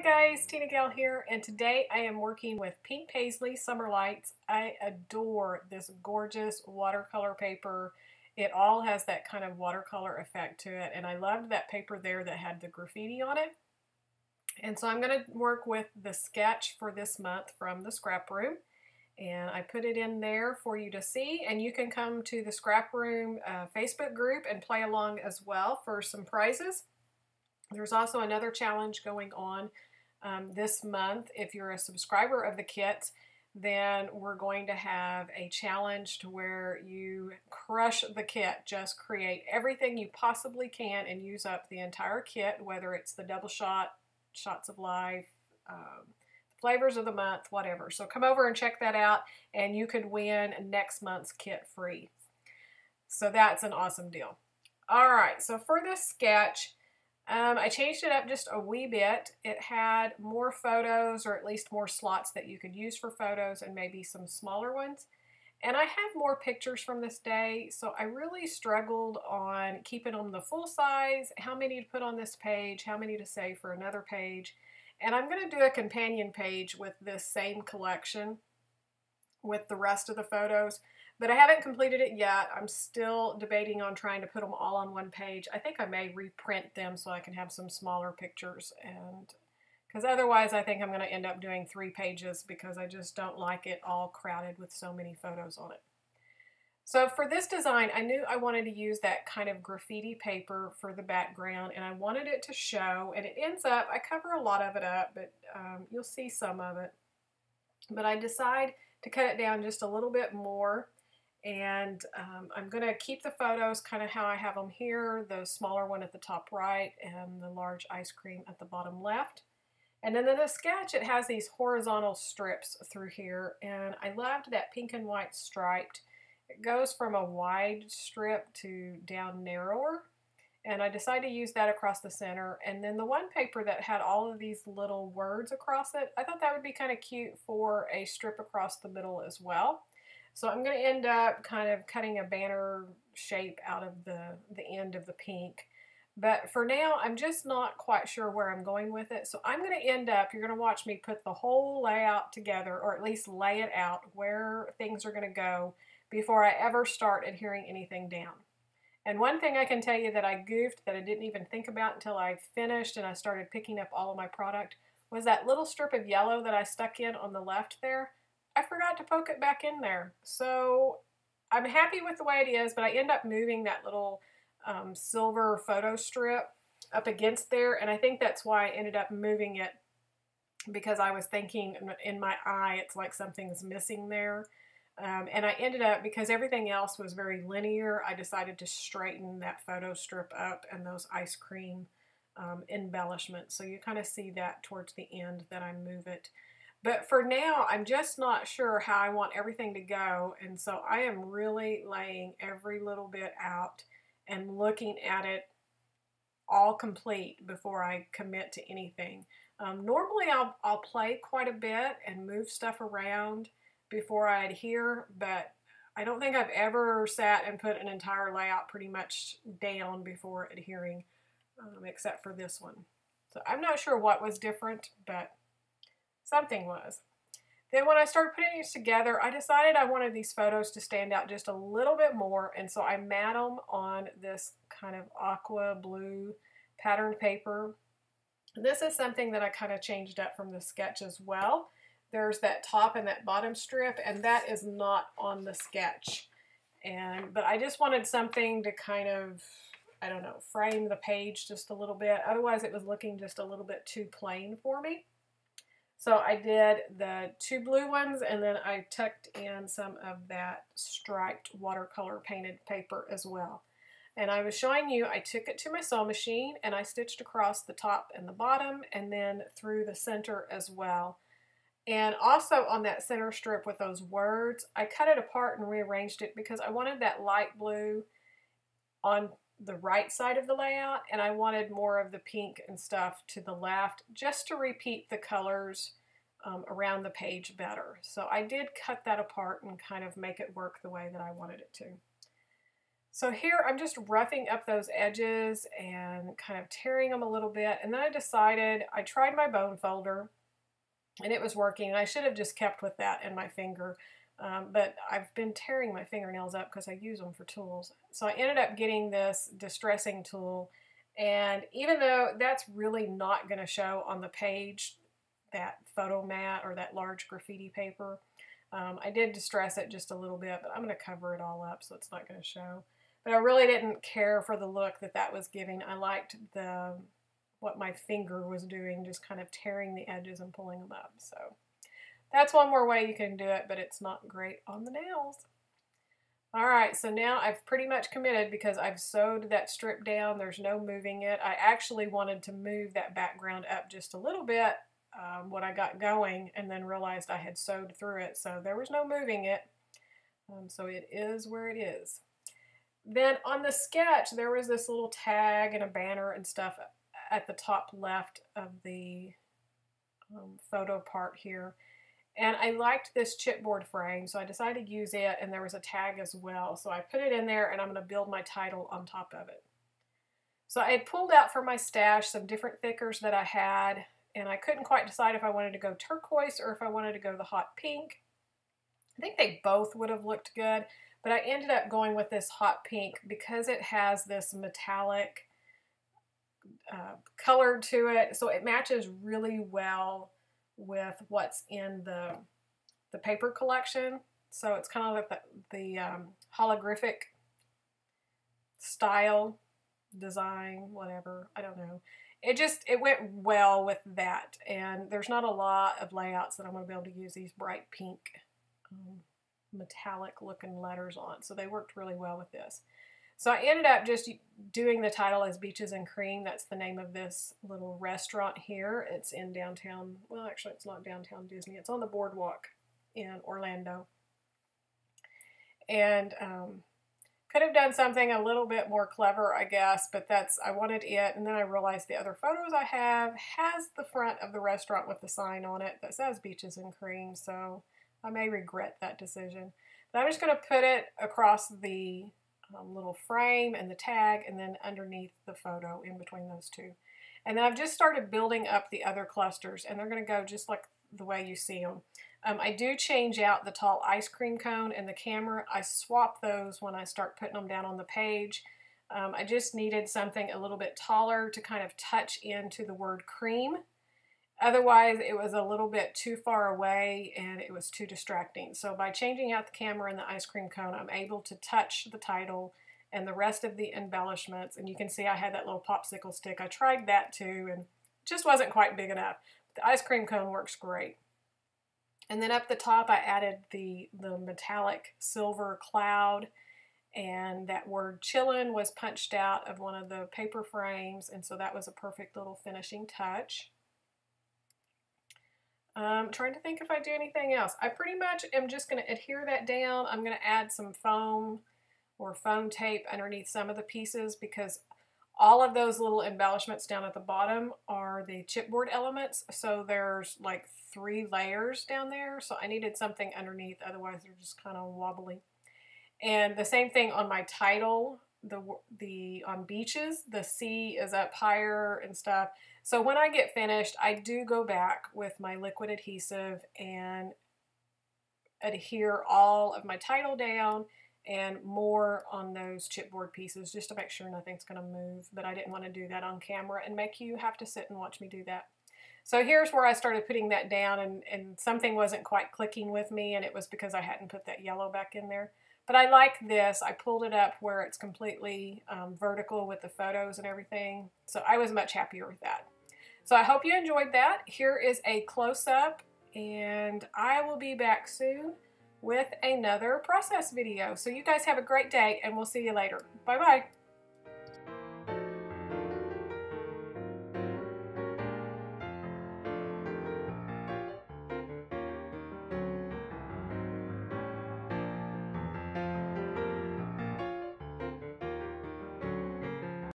guys, TinaGale here, and today I am working with Pink Paisley Summer Lights. I adore this gorgeous watercolor paper. It all has that kind of watercolor effect to it, and I loved that paper there that had the graffiti on it. And so I'm going to work with the sketch for this month from the ScrapRoom, and I put it in there for you to see, and you can come to the ScrapRoom Facebook group and play along as well for some prizes. There's also another challenge going on this month. If you're a subscriber of the kit, then we're going to have a challenge to where you crush the kit. Just create everything you possibly can and use up the entire kit, whether it's the double shot, shots of life, flavors of the month, whatever. So come over and check that out, and you could win next month's kit free. So that's an awesome deal. All right, so for this sketch, I changed it up just a wee bit. It had more photos, or at least more slots that you could use for photos, and maybe some smaller ones. And I have more pictures from this day, so I really struggled on keeping them the full size, how many to put on this page, how many to save for another page. And I'm going to do a companion page with this same collection with the rest of the photos. But I haven't completed it yet. I'm still debating on trying to put them all on one page. I think I may reprint them so I can have some smaller pictures, and because otherwise I think I'm going to end up doing 3 pages because I just don't like it all crowded with so many photos on it. So for this design, I knew I wanted to use that kind of graffiti paper for the background, and I wanted it to show, and it ends up, I cover a lot of it up, but you'll see some of it. But I decide to cut it down just a little bit more. And I'm going to keep the photos kind of how I have them here, the smaller one at the top right and the large ice cream at the bottom left. And then in the sketch, it has these horizontal strips through here, and I loved that pink and white striped. It goes from a wide strip to down narrower, and I decided to use that across the center. And then the one paper that had all of these little words across it, I thought that would be kind of cute for a strip across the middle as well. So I'm going to end up kind of cutting a banner shape out of the end of the pink. But for now, I'm just not quite sure where I'm going with it. So I'm going to end up, you're going to watch me put the whole layout together, or at least lay it out where things are going to go before I ever start adhering anything down. And one thing I can tell you that I goofed that I didn't even think about until I finished and I started picking up all of my product was that little strip of yellow that I stuck in on the left there. I forgot to poke it back in there. So I'm happy with the way it is, but I end up moving that little silver photo strip up against there, and I think that's why I ended up moving it, because I was thinking in my eye it's like something's missing there. And I ended up, because everything else was very linear, I decided to straighten that photo strip up and those ice cream embellishments. So you kind of see that towards the end that I move it. But for now, I'm just not sure how I want everything to go, and so I am really laying every little bit out and looking at it all complete before I commit to anything. Normally, I'll play quite a bit and move stuff around before I adhere, but I don't think I've ever sat and put an entire layout pretty much down before adhering, except for this one. So I'm not sure what was different, but something was. Then when I started putting these together, I decided I wanted these photos to stand out just a little bit more, and so I mat them on this kind of aqua blue patterned paper. This is something that I kind of changed up from the sketch as well. There's that top and that bottom strip, and that is not on the sketch. But I just wanted something to kind of, I don't know, frame the page just a little bit. Otherwise, it was looking just a little bit too plain for me. So I did the 2 blue ones, and then I tucked in some of that striped watercolor painted paper as well. And I was showing you, I took it to my sewing machine and I stitched across the top and the bottom, and then through the center as well. And also on that center strip with those words, I cut it apart and rearranged it because I wanted that light blue on the right side of the layout, and I wanted more of the pink and stuff to the left, just to repeat the colors around the page better. So I did cut that apart and kind of make it work the way that I wanted it to. So here I'm just roughing up those edges and kind of tearing them a little bit. And then I tried my bone folder and it was working. And I should have just kept with that in my finger. But I've been tearing my fingernails up because I use them for tools. So I ended up getting this distressing tool. And even though that's really not going to show on the page, that photo mat or that large graffiti paper, I did distress it just a little bit, but I'm going to cover it all up so it's not going to show. But I really didn't care for the look that that was giving. I liked what my finger was doing, just kind of tearing the edges and pulling them up. So that's one more way you can do it, but it's not great on the nails. All right, so now I've pretty much committed because I've sewed that strip down. There's no moving it. I actually wanted to move that background up just a little bit when I got going, and then realized I had sewed through it, so there was no moving it. So it is where it is. Then on the sketch, there was this little tag and a banner and stuff at the top left of the photo part here. And I liked this chipboard frame, so I decided to use it, and there was a tag as well. So I put it in there, and I'm going to build my title on top of it. So I had pulled out from my stash some different thickers that I had, and I couldn't quite decide if I wanted to go turquoise or if I wanted to go the hot pink. I think they both would have looked good, but I ended up going with this hot pink because it has this metallic color to it, so it matches really well with what's in the paper collection. So it's kind of like the holographic style, design, whatever, I don't know. It went well with that, and there's not a lot of layouts that I'm going to be able to use these bright pink metallic looking letters on, so they worked really well with this. So I ended up just doing the title as Beaches and Cream. That's the name of this little restaurant here. It's in downtown, well actually it's not downtown Disney, it's on the boardwalk in Orlando. And could have done something a little bit more clever, I guess, but I wanted it, and then I realized the other photos I have has the front of the restaurant with the sign on it that says Beaches and Cream, so I may regret that decision. But I'm just going to put it across the little frame and the tag, and then underneath the photo in between those two. And then I've just started building up the other clusters, and they're going to go just like the way you see them. I do change out the tall ice cream cone and the camera. I swap those when I start putting them down on the page. I just needed something a little bit taller to kind of touch into the word cream. Otherwise, it was a little bit too far away and it was too distracting. So by changing out the camera and the ice cream cone, I'm able to touch the title and the rest of the embellishments. And you can see I had that little popsicle stick. I tried that too, and it just wasn't quite big enough. The ice cream cone works great. And then up the top, I added the metallic silver cloud, and that word chillin' was punched out of one of the paper frames, and so that was a perfect little finishing touch. I'm trying to think if I do anything else. I pretty much am just going to adhere that down. I'm going to add some foam or foam tape underneath some of the pieces, because all of those little embellishments down at the bottom are the chipboard elements. So there's like 3 layers down there. So I needed something underneath, otherwise they're just kind of wobbly. And the same thing on my title, on beaches, the C is up higher and stuff. So when I get finished, I do go back with my liquid adhesive and adhere all of my title down and more on those chipboard pieces, just to make sure nothing's going to move. But I didn't want to do that on camera and make you have to sit and watch me do that. So here's where I started putting that down, and something wasn't quite clicking with me, and it was because I hadn't put that yellow back in there. But I like this. I pulled it up where it's completely vertical with the photos and everything. So I was much happier with that. So I hope you enjoyed that. Here is a close-up, and I will be back soon with another process video. So you guys have a great day, and we'll see you later. Bye-bye.